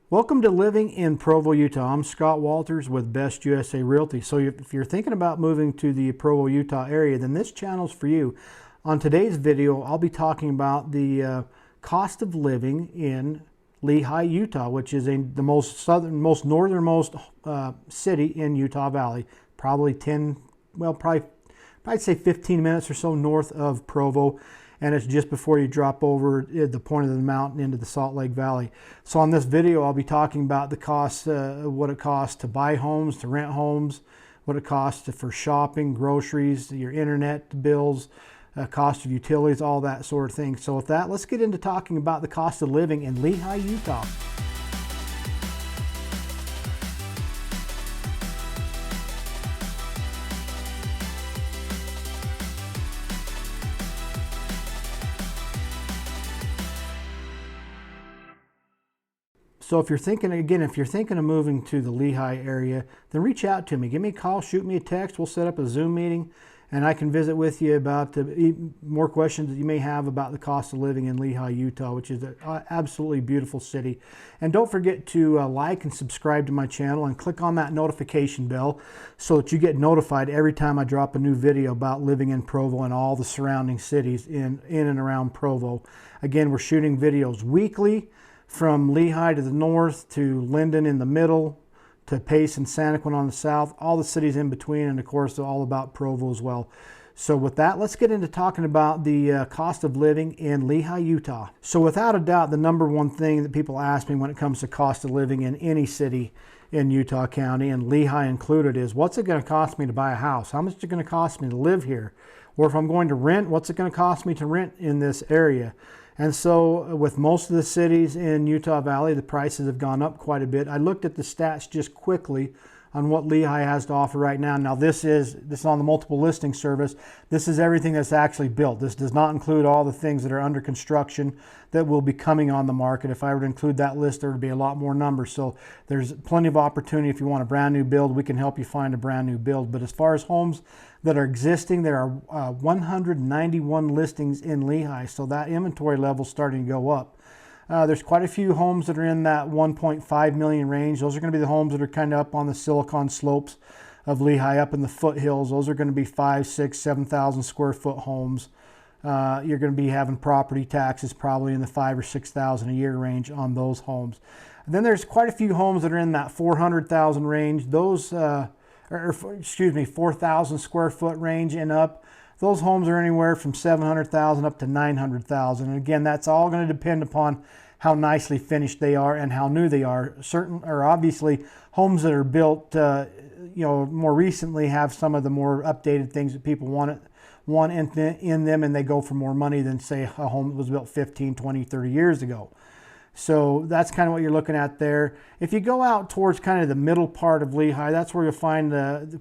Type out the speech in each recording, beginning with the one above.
Welcome to Living in Provo, Utah. I'm Scott Walters with Best USA Realty. So if you're thinking about moving to the Provo, Utah area, then this channel's for you. On today's video, I'll be talking about the cost of living in Lehi, Utah, which is the most northernmost city in Utah Valley. Probably I'd say 15 minutes or so north of Provo. And it's just before you drop over the point of the mountain into the Salt Lake Valley. So on this video, I'll be talking about the cost, what it costs to buy homes, to rent homes, what it costs for shopping, groceries, your internet bills, cost of utilities, all that sort of thing. So with that, let's get into talking about the cost of living in Lehi, Utah. So if you're thinking of moving to the Lehi area, then reach out to me. Give me a call, shoot me a text. We'll set up a Zoom meeting and I can visit with you about more questions that you may have about the cost of living in Lehi, Utah, which is an absolutely beautiful city. And don't forget to like and subscribe to my channel and click on that notification bell so that you get notified every time I drop a new video about living in Provo and all the surrounding cities in and around Provo. Again, we're shooting videos weekly, from Lehi to the north, to Linden in the middle, to Pace and Santaquin on the south, all the cities in between, and of course all about Provo as well. So with that, let's get into talking about the cost of living in Lehi, Utah. So without a doubt, the number one thing that people ask me when it comes to cost of living in any city in Utah County, and Lehi included, is what's it going to cost me to buy a house? How much is it going to cost me to live here? Or if I'm going to rent, what's it going to cost me to rent in this area? And so with most of the cities in Utah Valley, the prices have gone up quite a bit. I looked at the stats just quickly on what Lehi has to offer right now. Now this is on the multiple listing service. This is everything that's actually built. This does not include all the things that are under construction that will be coming on the market. If I were to include that list, there would be a lot more numbers. So there's plenty of opportunity. If you want a brand new build, we can help you find a brand new build. But as far as homes that are existing, there are 191 listings in Lehi. So that inventory level is starting to go up. There's quite a few homes that are in that 1.5 million range. Those are going to be the homes that are kind of up on the silicon slopes of Lehi, up in the foothills. Those are going to be 5, 6, 7,000 square foot homes. You're going to be having property taxes probably in the 5,000 or 6,000 a year range on those homes. And then there's quite a few homes that are in that 400,000 range. Those, 4,000 square foot range and up. Those homes are anywhere from 700,000 up to 900,000. And again, that's all going to depend upon how nicely finished they are and how new they are. Obviously, homes that are built, more recently have some of the more updated things that people want in them, and they go for more money than, say, a home that was built 15, 20, 30 years ago. So that's kind of what you're looking at there. If you go out towards kind of the middle part of Lehi, that's where you'll find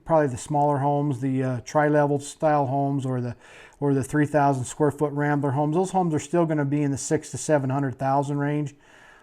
probably the smaller homes, the tri-level style homes, or the 3,000 square foot Rambler homes. Those homes are still going to be in the 600,000 to 700,000 range,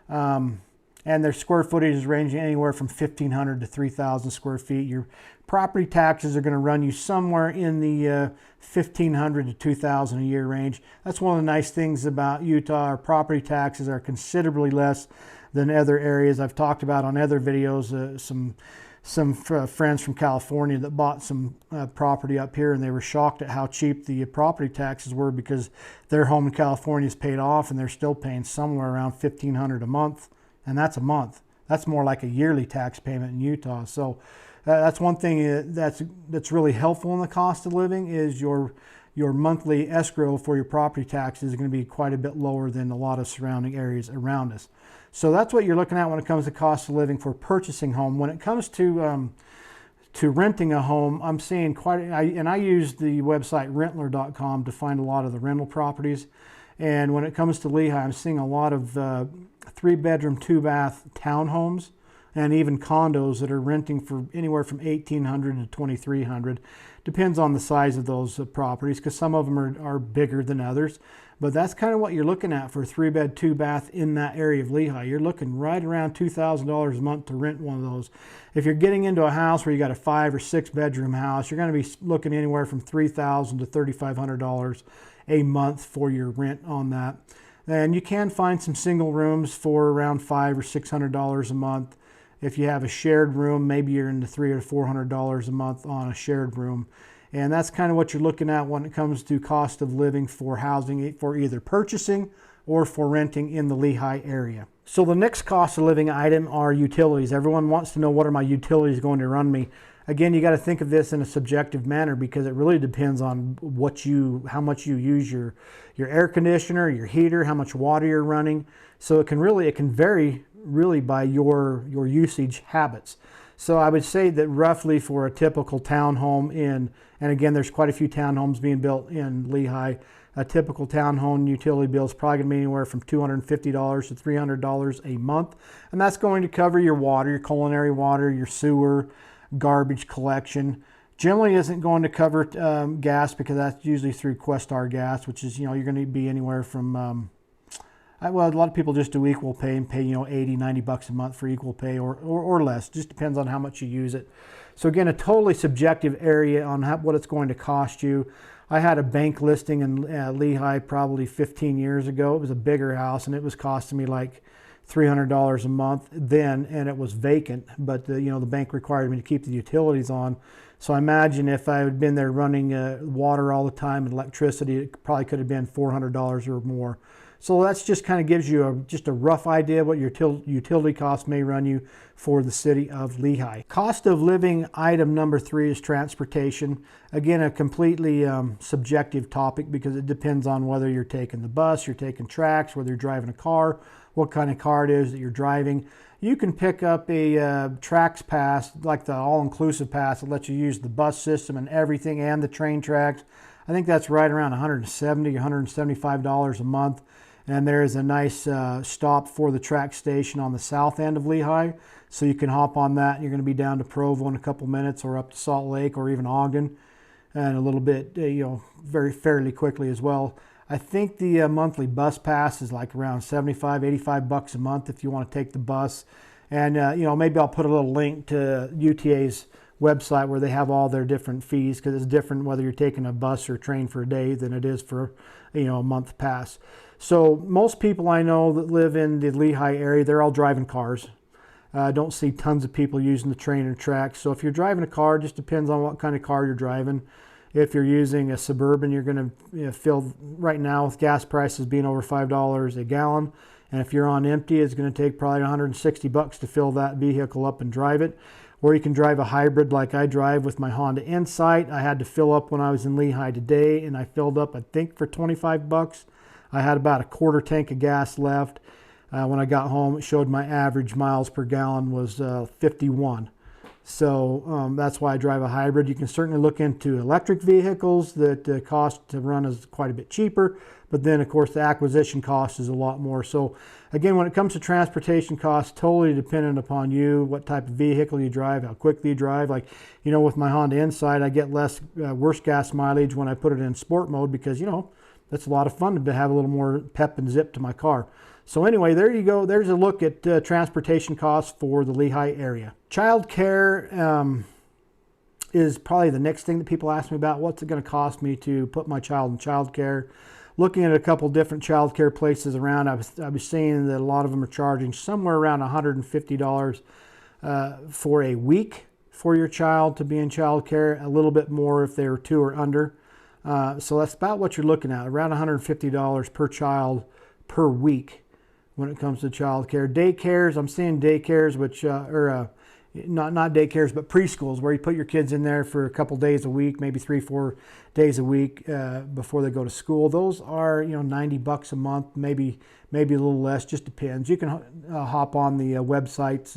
and their square footage is ranging anywhere from 1,500 to 3,000 square feet. Your property taxes are going to run you somewhere in the 1,500 to 2,000 a year range. That's one of the nice things about Utah. Our property taxes are considerably less than other areas. I've talked about on other videos some friends from California that bought some property up here, and they were shocked at how cheap the property taxes were because their home in California is paid off and they're still paying somewhere around $1,500 a month, and that's a month. That's more like a yearly tax payment in Utah. So that's one thing that's really helpful in the cost of living, is your monthly escrow for your property taxes is going to be quite a bit lower than a lot of surrounding areas around us. So that's what you're looking at when it comes to cost of living for purchasing home. When it comes to renting a home, I'm seeing I use the website rentler.com to find a lot of the rental properties. And when it comes to Lehi, I'm seeing a lot of 3-bedroom, 2-bath townhomes and even condos that are renting for anywhere from $1,800 to $2,300. Depends on the size of those properties, because some of them are bigger than others. But that's kind of what you're looking at for a 3-bed, 2-bath in that area of Lehi. You're looking right around $2,000 a month to rent one of those. If you're getting into a house where you got a 5 or 6 bedroom house, you're going to be looking anywhere from $3,000 to $3,500 a month for your rent on that. And you can find some single rooms for around $500 or $600 a month. If you have a shared room, maybe you're into $300 or $400 a month on a shared room. And that's kind of what you're looking at when it comes to cost of living for housing, for either purchasing or for renting in the Lehi area. So the next cost of living item are utilities. Everyone wants to know, what are my utilities going to run me? Again, you got to think of this in a subjective manner, because it really depends on how much you use your air conditioner, your heater, how much water you're running. So it can vary really by your usage habits. So I would say that roughly for a typical townhome and again, there's quite a few townhomes being built in Lehi, a typical townhome utility bill is probably going to be anywhere from $250 to $300 a month. And that's going to cover your water, your culinary water, your sewer, garbage collection. Generally isn't going to cover gas, because that's usually through Questar Gas, which is, you're going to be anywhere from, well, a lot of people just do equal pay and pay, $80, $90 a month for equal pay or less. Just depends on how much you use it. So again, a totally subjective area on what it's going to cost you. I had a bank listing in Lehi probably 15 years ago. It was a bigger house, and it was costing me like $300 a month then, and it was vacant, but the bank required me to keep the utilities on. So I imagine if I had been there running water all the time and electricity, it probably could have been $400 or more. So that's just kind of gives you just a rough idea of what your utility costs may run you for the city of Lehi. Cost of living item number 3 is transportation. Again, a completely subjective topic, because it depends on whether you're taking the bus, you're taking tracks, whether you're driving a car, what kind of car it is that you're driving. You can pick up a tracks pass, like the all-inclusive pass, that lets you use the bus system and everything, and the train tracks. I think that's right around $170, $175 a month. And there is a nice stop for the track station on the south end of Lehi. So you can hop on that, and you're going to be down to Provo in a couple minutes, or up to Salt Lake, or even Ogden, and a little bit, fairly quickly as well. I think the monthly bus pass is like around $75, $85 a month if you want to take the bus. And, maybe I'll put a little link to UTA's website where they have all their different fees, because it's different whether you're taking a bus or train for a day than it is for, a month pass. So most people I know that live in the Lehi area, they're all driving cars. I don't see tons of people using the train or tracks. So if you're driving a car, it just depends on what kind of car you're driving. If you're using a Suburban, you're going to fill, right now with gas prices being over $5 a gallon. And if you're on empty, it's going to take probably $160 to fill that vehicle up and drive it. Or you can drive a hybrid like I drive with my Honda Insight. I had to fill up when I was in Lehi today, and I filled up, I think, for $25. I had about a quarter tank of gas left. When I got home, it showed my average miles per gallon was 51. So that's why I drive a hybrid. You can certainly look into electric vehicles that cost to run is quite a bit cheaper, but then of course the acquisition cost is a lot more. So again, when it comes to transportation costs, totally dependent upon you, what type of vehicle you drive, how quickly you drive. Like, with my Honda Insight, I get worse gas mileage when I put it in sport mode, because, that's a lot of fun to have a little more pep and zip to my car. So anyway, there you go. There's a look at transportation costs for the Lehi area. Child care is probably the next thing that people ask me about. What's it going to cost me to put my child in child care? Looking at a couple different child care places around, I was seeing that a lot of them are charging somewhere around $150 for a week for your child to be in child care, a little bit more if they're 2 or under. So that's about what you're looking at, around $150 per child per week when it comes to child care. Daycares, I'm seeing daycares, which not daycares, but preschools, where you put your kids in there for a couple days a week, maybe 3-4 days a week before they go to school. Those are $90 a month, maybe a little less, just depends. You can hop on the websites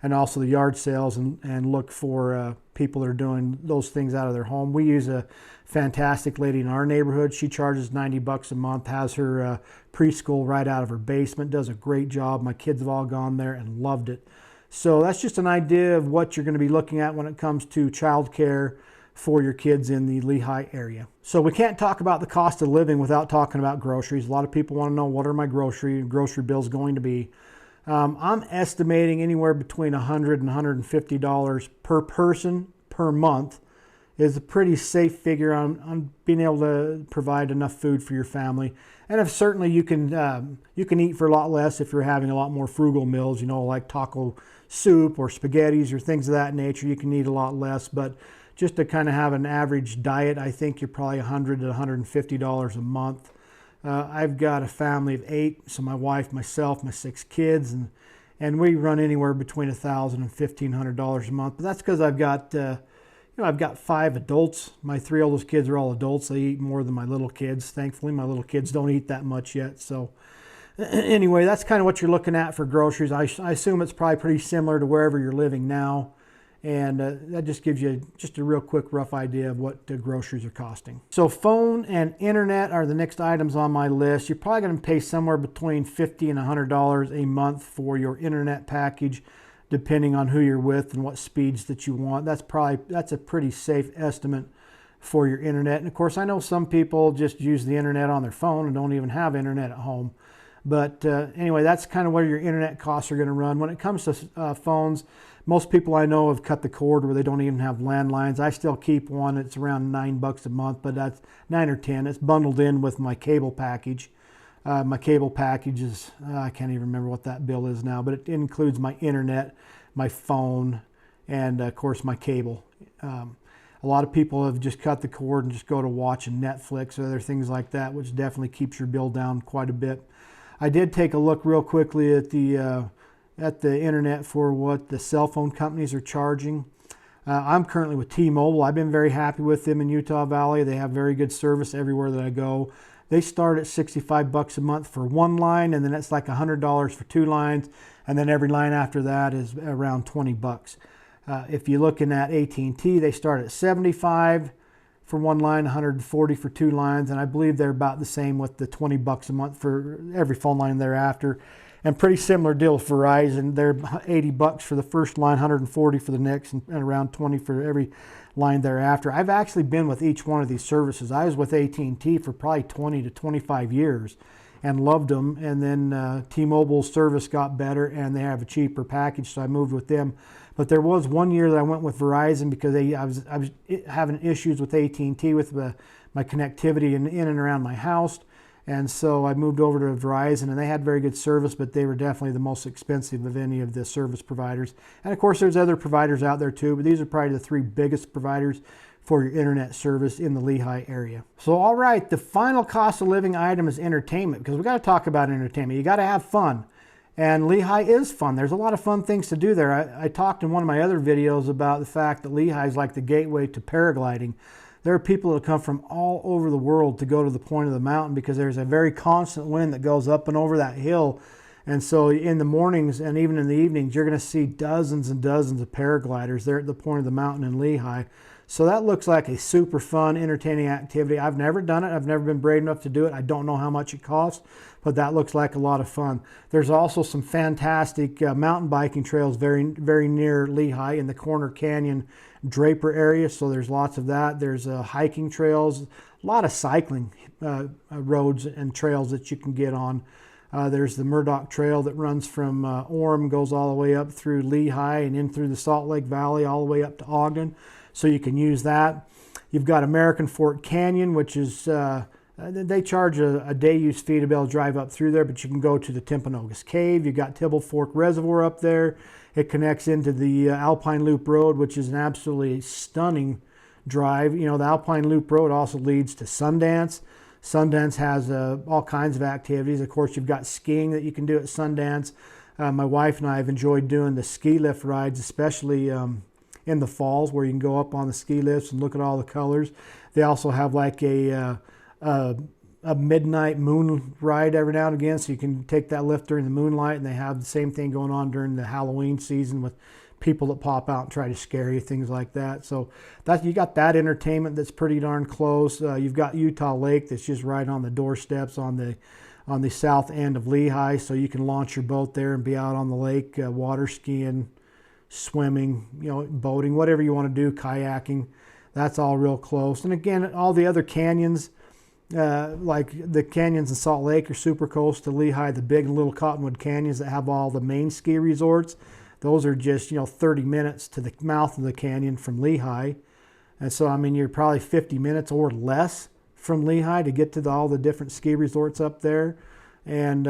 and also the yard sales and look for people that are doing those things out of their home. We use a fantastic lady in our neighborhood. She charges $90 a month, has her preschool right out of her basement, does a great job. My kids have all gone there and loved it. So that's just an idea of what you're going to be looking at when it comes to child care for your kids in the Lehi area. So we can't talk about the cost of living without talking about groceries. A lot of people want to know, what are my grocery bills going to be? I'm estimating anywhere between $100 and $150 per person per month is a pretty safe figure on being able to provide enough food for your family. And if certainly you can eat for a lot less if you're having a lot more frugal meals, like taco soup or spaghettis or things of that nature. You can eat a lot less, but just to kind of have an average diet, I think you're probably $100 to $150 a month. I've got a family of 8, so my wife, myself, my 6 kids, and we run anywhere between $1,000 and $1,500 a month. But that's because I've got I've got 5 adults. My 3 oldest kids are all adults. They eat more than my little kids. Thankfully, my little kids don't eat that much yet. So anyway, that's kind of what you're looking at for groceries. I assume it's probably pretty similar to wherever you're living now. And that just gives you just a real quick rough idea of what the groceries are costing. So phone and internet are the next items on my list. You're probably going to pay somewhere between $50 and $100 a month for your internet package, depending on who you're with and what speeds that you want. That's a pretty safe estimate for your internet. And of course, I know some people just use the internet on their phone and don't even have internet at home. But anyway, that's kind of where your internet costs are going to run. When it comes to phones, most people I know have cut the cord where they don't even have landlines. I still keep one. It's around $9 a month, but that's 9 or 10. It's bundled in with my cable package. My cable package is, I can't even remember what that bill is now, but it includes my internet, my phone, and of course my cable. A lot of people have just cut the cord and just go to watching Netflix or other things like that, which definitely keeps your bill down quite a bit. I did take a look real quickly at the internet for what the cell phone companies are charging. I'm currently with T-Mobile. I've been very happy with them in Utah Valley. They have very good service everywhere that I go. They start at $65 a month for 1 line, and then it's like $100 for 2 lines, and then every line after that is around $20. If you're looking at AT&T, they start at $75 for 1 line, $140 for 2 lines, and I believe they're about the same with the $20 a month for every phone line thereafter. And pretty similar deal with Verizon. They're $80 for the first line, $140 for the next, and around $20 for every line thereafter. I've actually been with each one of these services. I was with AT&T for probably 20 to 25 years and loved them. And then T-Mobile's service got better and they have a cheaper package, so I moved with them. But there was 1 year that I went with Verizon because I was having issues with AT&T with my connectivity in and around my house. And so I moved over to Verizon, and they had very good service, but they were definitely the most expensive of any of the service providers. And of course, there's other providers out there too, but these are probably the 3 biggest providers for your internet service in the Lehi area. So, all right, the final cost of living item is entertainment, because we got to talk about entertainment. You got to have fun. And Lehi is fun. There's a lot of fun things to do there. I talked in one of my other videos about the fact that Lehi is like the gateway to paragliding. There are people that come from all over the world to go to the point of the mountain because there's a very constant wind that goes up and over that hill. And so in the mornings and even in the evenings, you're going to see dozens and dozens of paragliders there at the point of the mountain in Lehi. So that looks like a super fun, entertaining activity. I've never done it. I've never been brave enough to do it. I don't know how much it costs, but that looks like a lot of fun. There's also some fantastic mountain biking trails very, very near Lehi in the Corner Canyon Draper area, so there's lots of that. There's hiking trails, a lot of cycling roads and trails that you can get on. There's the Murdoch Trail that runs from Orem, goes all the way up through Lehi and in through the Salt Lake Valley all the way up to Ogden, so you can use that. You've got American Fork Canyon, which is they charge a day use fee to be able to drive up through there, but you can go to the Timpanogos Cave. You've got Tibble Fork Reservoir up there. It connects into the Alpine Loop Road, which is an absolutely stunning drive. You know, the Alpine Loop Road also leads to Sundance. Sundance has all kinds of activities. Of course, you've got skiing that you can do at Sundance. My wife and I have enjoyed doing the ski lift rides, especially in the falls, where you can go up on the ski lifts and look at all the colors. They also have like a midnight moon ride every now and again, so you can take that lift during the moonlight, and they have the same thing going on during the Halloween season with people that pop out and try to scare you, things like that. So that you got that entertainment that's pretty darn close. You've got Utah Lake that's just right on the doorsteps on the south end of Lehi, so you can launch your boat there and be out on the lake water skiing, swimming, boating, whatever you want to do, kayaking. That's all real close. And again, all the other canyons, like the canyons in Salt Lake, are super close to Lehi. The big and little Cottonwood canyons that have all the main ski resorts, those are just 30 minutes to the mouth of the canyon from Lehi. And so, I mean, you're probably 50 minutes or less from Lehi to get to all the different ski resorts up there. And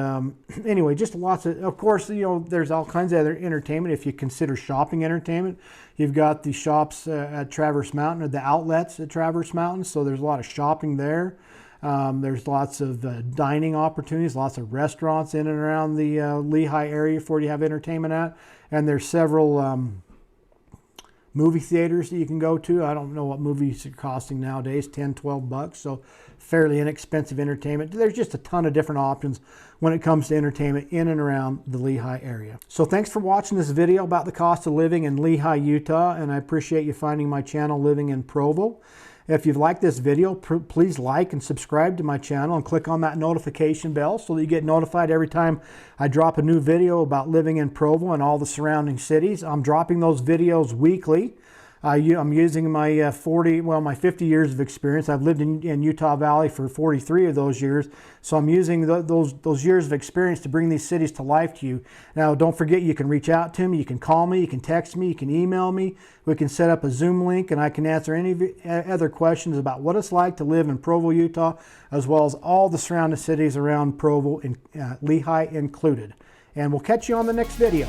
anyway, just lots of course, you know, there's all kinds of other entertainment. If you consider shopping entertainment, you've got the shops at Traverse Mountain, or the outlets at Traverse Mountain. So there's a lot of shopping there. There's lots of dining opportunities, lots of restaurants in and around the Lehi area for you to have entertainment at. And there's several movie theaters that you can go to. I don't know what movies are costing nowadays, 10, 12 bucks. So fairly inexpensive entertainment. There's just a ton of different options when it comes to entertainment in and around the Lehi area. So thanks for watching this video about the cost of living in Lehi, Utah. And I appreciate you finding my channel, Living in Provo. If you've liked this video, please like and subscribe to my channel and click on that notification bell so that you get notified every time I drop a new video about living in Provo and all the surrounding cities. I'm dropping those videos weekly. I'm using my my 50 years of experience. I've lived in Utah Valley for 43 of those years. So I'm using those years of experience to bring these cities to life to you. Now, don't forget, you can reach out to me. You can call me. You can text me. You can email me. We can set up a Zoom link, and I can answer any other questions about what it's like to live in Provo, Utah, as well as all the surrounding cities around Provo, Lehi included. And we'll catch you on the next video.